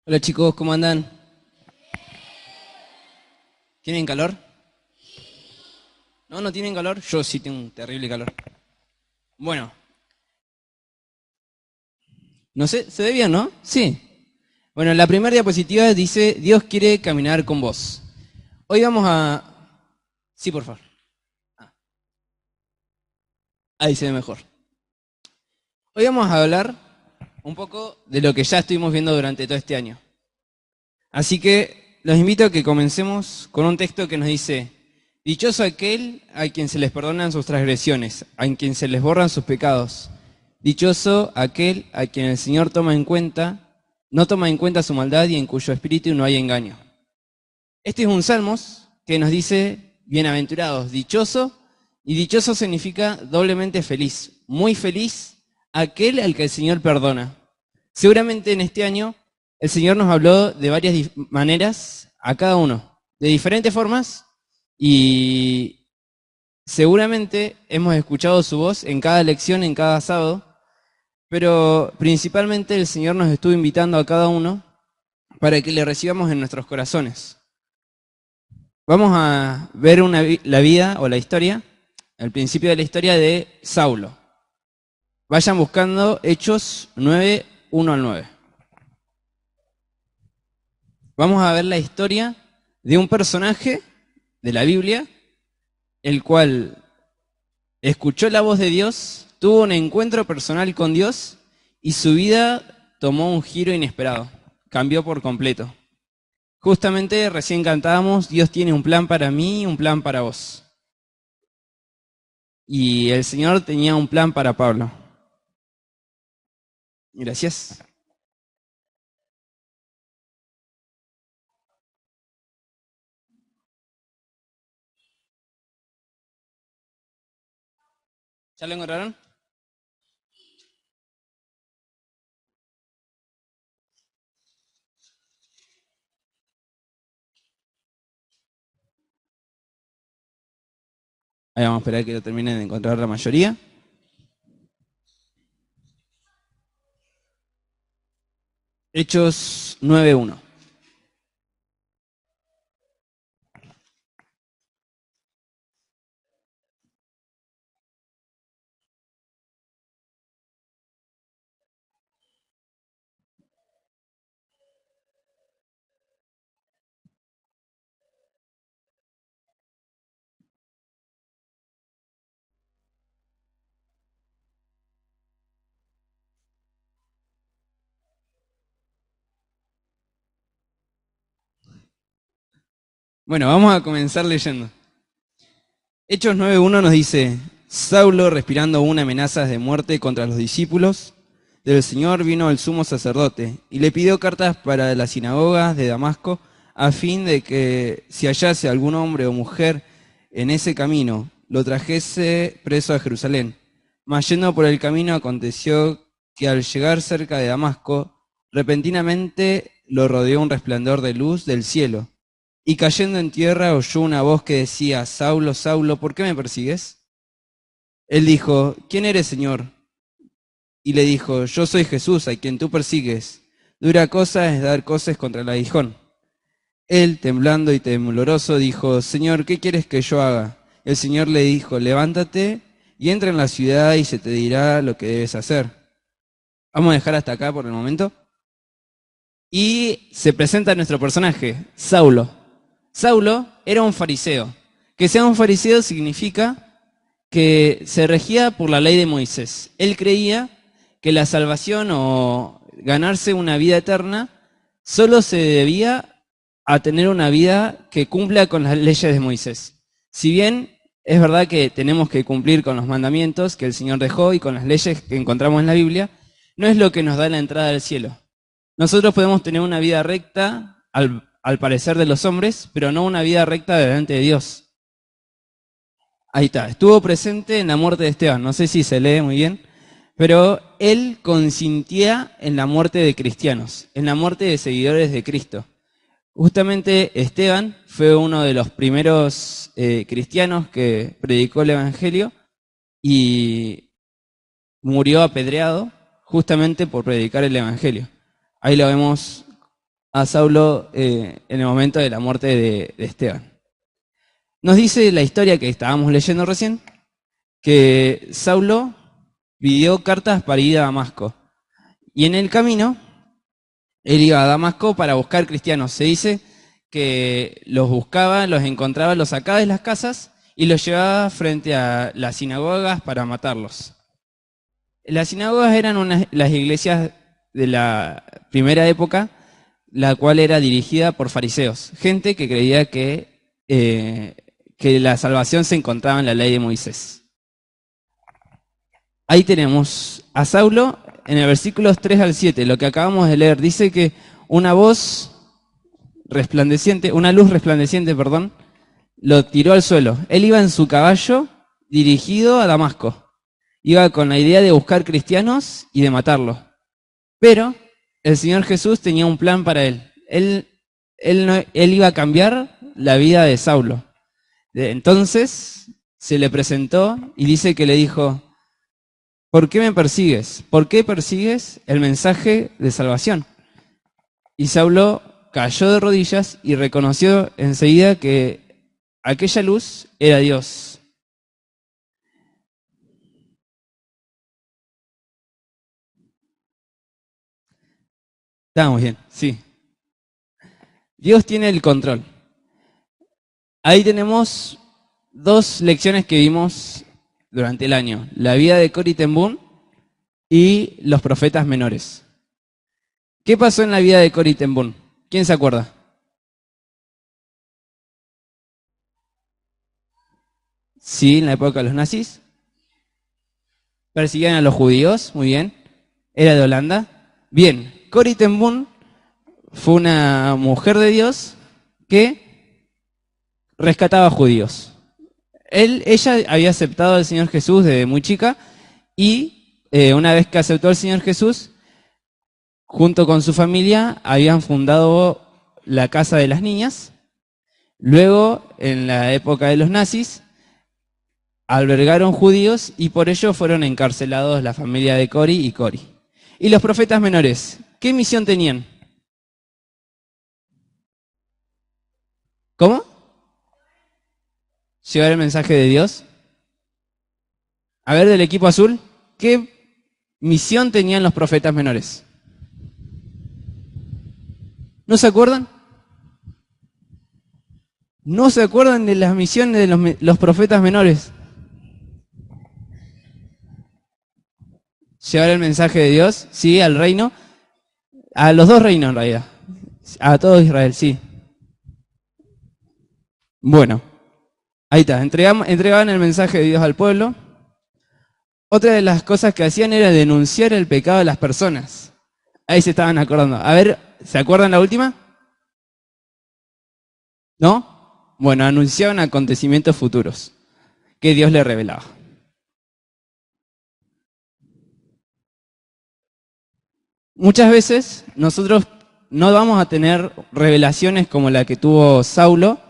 Hola chicos, ¿cómo andan? ¿Tienen calor? ¿No, no tienen calor? Yo sí tengo un terrible calor. Bueno, no sé, se ve bien, ¿no? Sí. Bueno, la primera diapositiva dice, Dios quiere caminar con vos. Hoy vamos a... Sí, por favor. Ah, ahí se ve mejor. Hoy vamos a hablar un poco de lo que ya estuvimos viendo durante todo este año. Así que los invito a que comencemos con un texto que nos dice, dichoso aquel a quien se les perdonan sus transgresiones, a quien se les borran sus pecados. Dichoso aquel a quien el Señor toma en cuenta, no toma en cuenta su maldad y en cuyo espíritu no hay engaño. Este es un salmos que nos dice, bienaventurados, dichoso, y dichoso significa doblemente feliz, muy feliz aquel al que el Señor perdona. Seguramente en este año el Señor nos habló de varias maneras a cada uno, de diferentes formas, y seguramente hemos escuchado su voz en cada lección, en cada sábado, pero principalmente el Señor nos estuvo invitando a cada uno para que le recibamos en nuestros corazones. Vamos a ver la vida o la historia, el principio de la historia de Saulo. Vayan buscando Hechos 9, 1 al 9. Vamos a ver la historia de un personaje de la Biblia, el cual escuchó la voz de Dios, tuvo un encuentro personal con Dios y su vida tomó un giro inesperado, cambió por completo. Justamente recién cantábamos, Dios tiene un plan para mí y un plan para vos. Y el Señor tenía un plan para Pablo. Gracias. ¿Ya lo encontraron? Ahí vamos a esperar que lo terminen de encontrar la mayoría. Hechos 9:1. Bueno, vamos a comenzar leyendo. Hechos 9:1 nos dice, Saulo, respirando aún amenazas de muerte contra los discípulos del Señor, vino al sumo sacerdote y le pidió cartas para las sinagogas de Damasco a fin de que si hallase algún hombre o mujer en ese camino, lo trajese preso a Jerusalén. Mas yendo por el camino aconteció que al llegar cerca de Damasco, repentinamente lo rodeó un resplandor de luz del cielo. Y cayendo en tierra oyó una voz que decía, Saulo, Saulo, ¿por qué me persigues? Él dijo, ¿quién eres, Señor? Y le dijo, yo soy Jesús, a quien tú persigues. Dura cosa es dar cosas contra el aguijón. Él, temblando y tembloroso, dijo, Señor, ¿qué quieres que yo haga? El Señor le dijo, levántate y entra en la ciudad y se te dirá lo que debes hacer. Vamos a dejar hasta acá por el momento. Y se presenta nuestro personaje, Saulo. Saulo era un fariseo. Que sea un fariseo significa que se regía por la ley de Moisés. Él creía que la salvación o ganarse una vida eterna solo se debía a tener una vida que cumpla con las leyes de Moisés. Si bien es verdad que tenemos que cumplir con los mandamientos que el Señor dejó y con las leyes que encontramos en la Biblia, no es lo que nos da la entrada al cielo. Nosotros podemos tener una vida recta al parecer de los hombres, pero no una vida recta delante de Dios. Ahí está, estuvo presente en la muerte de Esteban, no sé si se lee muy bien, pero él consintía en la muerte de cristianos, en la muerte de seguidores de Cristo. Justamente Esteban fue uno de los primeros cristianos que predicó el Evangelio y murió apedreado justamente por predicar el Evangelio. Ahí lo vemos a Saulo en el momento de la muerte de Esteban. Nos dice la historia que estábamos leyendo recién, que Saulo pidió cartas para ir a Damasco. Y en el camino, él iba a Damasco para buscar cristianos. Se dice que los buscaba, los encontraba, los sacaba de las casas y los llevaba frente a las sinagogas para matarlos. Las sinagogas eran las iglesias de la primera época, la cual era dirigida por fariseos, gente que creía que la salvación se encontraba en la ley de Moisés. Ahí tenemos a Saulo en el versículos 3 al 7, lo que acabamos de leer. Dice que una luz resplandeciente, lo tiró al suelo. Él iba en su caballo dirigido a Damasco. Iba con la idea de buscar cristianos y de matarlos. Pero el Señor Jesús tenía un plan para él. Él iba a cambiar la vida de Saulo. Entonces se le presentó y dice que le dijo: ¿por qué me persigues? ¿Por qué persigues el mensaje de salvación? Y Saulo cayó de rodillas y reconoció enseguida que aquella luz era Dios. Estamos bien, sí. Dios tiene el control. Ahí tenemos dos lecciones que vimos durante el año: la vida de Corrie ten Boom y los profetas menores. ¿Qué pasó en la vida de Corrie ten Boom? ¿Quién se acuerda? Sí, en la época de los nazis. Persiguían a los judíos, muy bien. Era de Holanda. Bien, Corrie ten Boom fue una mujer de Dios que rescataba judíos. Ella había aceptado al Señor Jesús desde muy chica y una vez que aceptó al Señor Jesús, junto con su familia habían fundado la Casa de las Niñas. Luego, en la época de los nazis, albergaron judíos y por ello fueron encarcelados la familia de Corrie y Corrie. Y los profetas menores, ¿qué misión tenían? ¿Cómo? ¿Llevar el mensaje de Dios? A ver, del equipo azul, ¿qué misión tenían los profetas menores? ¿No se acuerdan? ¿No se acuerdan de las misiones de los profetas menores? Llevar el mensaje de Dios, sí, al reino, a los dos reinos en realidad, a todo Israel, sí. Bueno, ahí está, entregaban el mensaje de Dios al pueblo. Otra de las cosas que hacían era denunciar el pecado de las personas. Ahí se estaban acordando. A ver, ¿se acuerdan la última? ¿No? Bueno, anunciaban acontecimientos futuros que Dios le revelaba. Muchas veces nosotros no vamos a tener revelaciones como la que tuvo Saulo,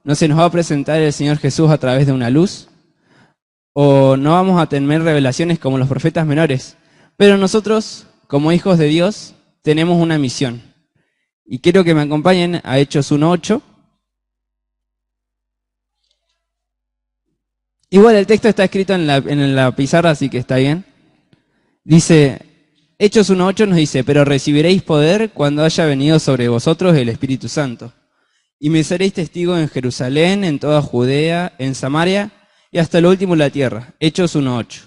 no se nos va a presentar el Señor Jesús a través de una luz, o no vamos a tener revelaciones como los profetas menores, pero nosotros, como hijos de Dios, tenemos una misión. Y quiero que me acompañen a Hechos 1:8. Igual el texto está escrito en la pizarra, así que está bien. Dice... Hechos 1:8 nos dice: pero recibiréis poder cuando haya venido sobre vosotros el Espíritu Santo. Y me seréis testigo en Jerusalén, en toda Judea, en Samaria y hasta lo último de la tierra. Hechos 1:8.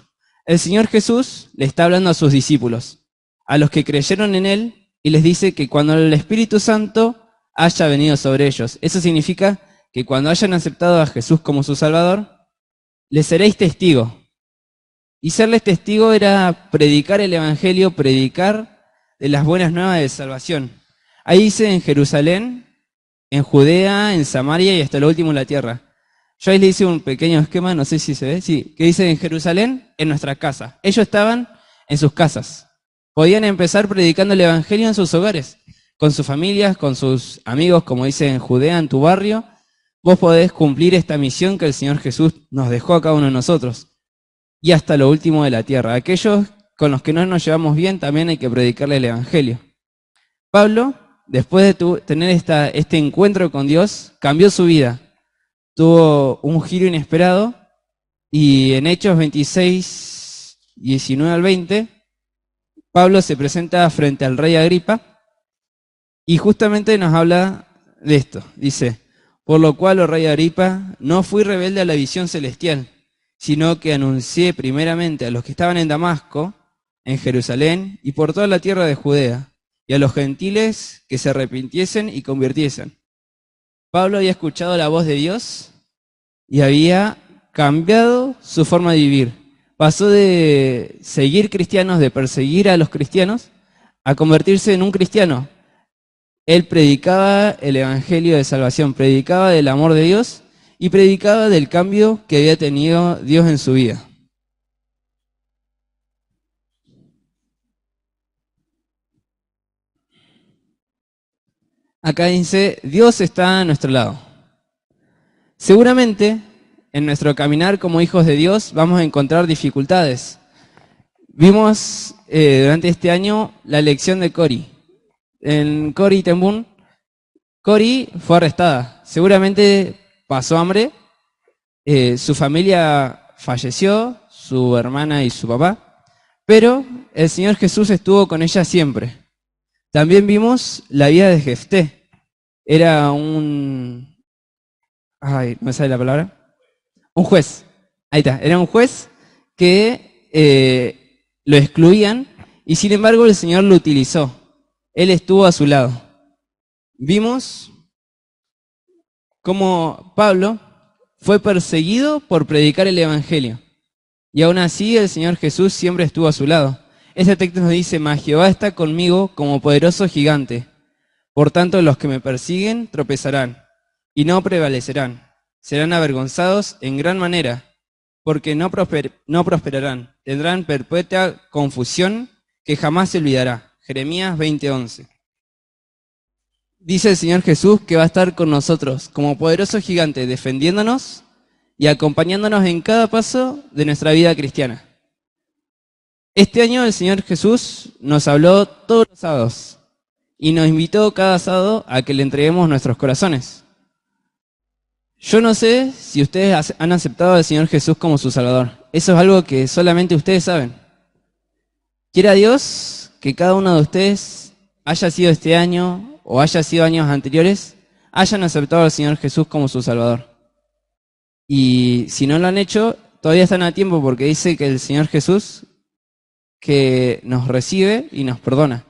El Señor Jesús le está hablando a sus discípulos, a los que creyeron en Él, y les dice que cuando el Espíritu Santo haya venido sobre ellos. Eso significa que cuando hayan aceptado a Jesús como su Salvador, les seréis testigos. Y serles testigo era predicar el Evangelio, predicar de las buenas nuevas de salvación. Ahí dice en Jerusalén, en Judea, en Samaria y hasta lo último de la tierra. Yo ahí le hice un pequeño esquema, no sé si se ve, sí, que dice en Jerusalén, en nuestra casa. Ellos estaban en sus casas. Podían empezar predicando el Evangelio en sus hogares, con sus familias, con sus amigos, como dice en Judea, en tu barrio. Vos podés cumplir esta misión que el Señor Jesús nos dejó a cada uno de nosotros. Y hasta lo último de la tierra. Aquellos con los que no nos llevamos bien, también hay que predicarle el Evangelio. Pablo después de tener este encuentro con Dios, cambió su vida. Tuvo un giro inesperado y en Hechos 26, 19 al 20, Pablo se presenta frente al rey Agripa y justamente nos habla de esto. Dice, por lo cual, oh rey Agripa, no fui rebelde a la visión celestial, sino que anuncié primeramente a los que estaban en Damasco, en Jerusalén y por toda la tierra de Judea, y a los gentiles que se arrepintiesen y convirtiesen. Pablo había escuchado la voz de Dios y había cambiado su forma de vivir. Pasó de seguir cristianos, de perseguir a los cristianos, a convertirse en un cristiano. Él predicaba el evangelio de salvación, predicaba del amor de Dios y predicaba del cambio que había tenido Dios en su vida. Acá dice, Dios está a nuestro lado. Seguramente, en nuestro caminar como hijos de Dios, vamos a encontrar dificultades. Vimos durante este año la elección de Cori. En Cori Tembún, Cori fue arrestada. Seguramente pasó hambre, su familia falleció, su hermana y su papá, pero el Señor Jesús estuvo con ella siempre. También vimos la vida de Jefté. Era un... Ay, ¿no me sale la palabra? Un juez. Ahí está. Era un juez que lo excluían y sin embargo el Señor lo utilizó. Él estuvo a su lado. Vimos cómo Pablo fue perseguido por predicar el Evangelio. Y aún así el Señor Jesús siempre estuvo a su lado. Este texto nos dice, mas Jehová está conmigo como poderoso gigante. Por tanto, los que me persiguen tropezarán y no prevalecerán. Serán avergonzados en gran manera, porque no prosperarán. Tendrán perpetua confusión que jamás se olvidará. Jeremías 20:11. Dice el Señor Jesús que va a estar con nosotros como poderoso gigante, defendiéndonos y acompañándonos en cada paso de nuestra vida cristiana. Este año el Señor Jesús nos habló todos los sábados y nos invitó cada sábado a que le entreguemos nuestros corazones. Yo no sé si ustedes han aceptado al Señor Jesús como su Salvador. Eso es algo que solamente ustedes saben. Quiera Dios que cada uno de ustedes, haya sido este año o haya sido años anteriores, hayan aceptado al Señor Jesús como su Salvador. Y si no lo han hecho, todavía están a tiempo porque dice que el Señor Jesús que nos recibe y nos perdona.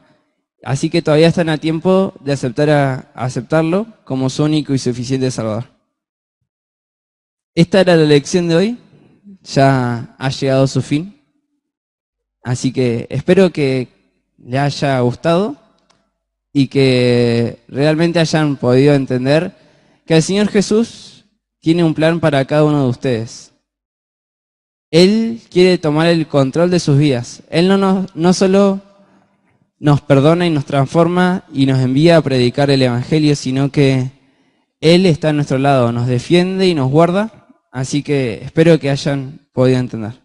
Así que todavía están a tiempo de aceptarlo como su único y suficiente Salvador. Esta era la lección de hoy. Ya ha llegado a su fin. Así que espero que les haya gustado y que realmente hayan podido entender que el Señor Jesús tiene un plan para cada uno de ustedes. Él quiere tomar el control de sus vidas. Él no solo nos perdona y nos transforma y nos envía a predicar el Evangelio, sino que Él está a nuestro lado, nos defiende y nos guarda. Así que espero que hayan podido entender.